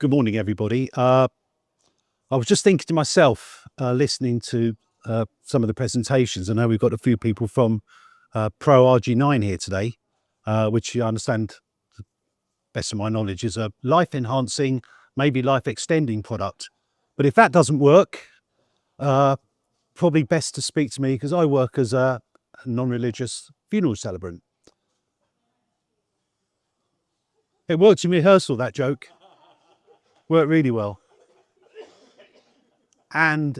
Good morning, everybody. I was just thinking to myself, listening to some of the presentations. I know we've got a few people from Pro RG9 here today, which I understand, to the best of my knowledge, is a life-enhancing, maybe life-extending product. But if that doesn't work, probably best to speak to me because I work as a non-religious funeral celebrant. It worked in rehearsal, that joke. Worked really well. And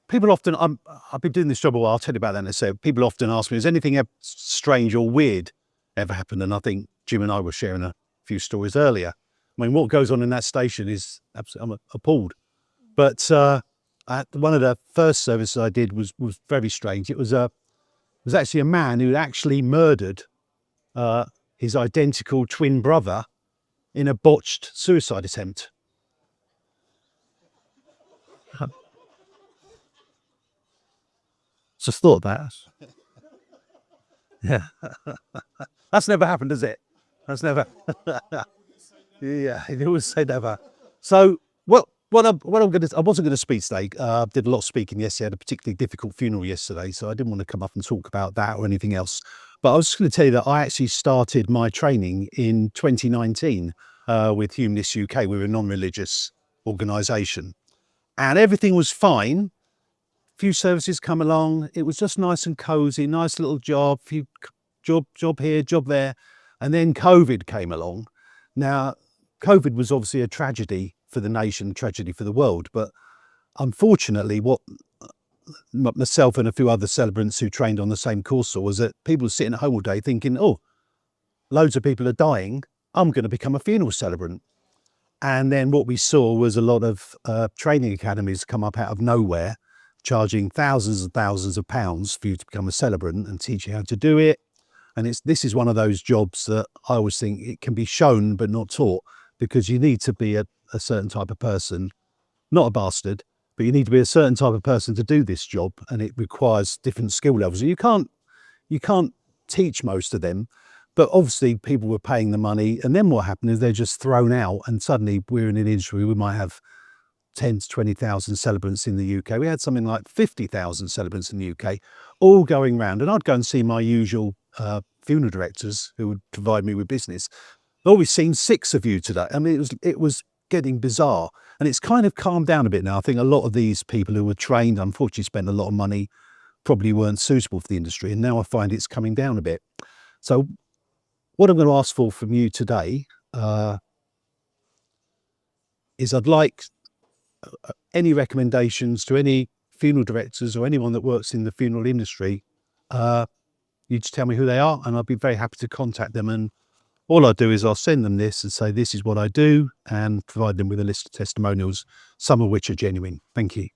people often, I've been doing this job a while, I'll tell you about that in a second. People often ask me, has anything strange or weird ever happened? And I think Jim and I were sharing a few stories earlier. I mean, what goes on in that station is absolutely, I'm appalled. But one of the first services I did was very strange. It was actually a man who actually murdered his identical twin brother in a botched suicide attempt. Just thought that. Yeah. That's never happened, has it? That's never. Yeah, they always say never. So I wasn't going to speak today. Did a lot of speaking yesterday. I had a particularly difficult funeral yesterday, so I didn't want to come up and talk about that or anything else. But I was just going to tell you that I actually started my training in 2019 with Humanists UK. We were a non-religious organisation, and everything was fine. Few services come along. It was just nice and cosy, nice little job, few job here, job there. And then COVID came along. Now, COVID was obviously a tragedy for the nation, tragedy for the world. But unfortunately, what myself and a few other celebrants who trained on the same course saw was that people were sitting at home all day thinking, oh, loads of people are dying. I'm going to become a funeral celebrant. And then what we saw was a lot of training academies come up out of nowhere, charging thousands and thousands of pounds for you to become a celebrant and teach you how to do it. And this is one of those jobs that I always think it can be shown but not taught, because you need to be a certain type of person, not a bastard, but you need to be a certain type of person to do this job, and it requires different skill levels. You can't teach most of them, but obviously people were paying the money, and then what happened is they're just thrown out, and suddenly we're in an industry, we might have 10 to 20,000 celebrants in the UK. We had something like 50,000 celebrants in the UK, all going round. And I'd go and see my usual funeral directors who would provide me with business. Oh, we've seen 6 of you today. I mean, it was getting bizarre. And it's kind of calmed down a bit now. I think a lot of these people who were trained, unfortunately, spent a lot of money, probably weren't suitable for the industry. And now I find it's coming down a bit. So what I'm going to ask for from you today is I'd like any recommendations to any funeral directors or anyone that works in the funeral industry. You just tell me who they are and I'll be very happy to contact them. And all I do is I'll send them this and say, this is what I do, and provide them with a list of testimonials, some of which are genuine. Thank you.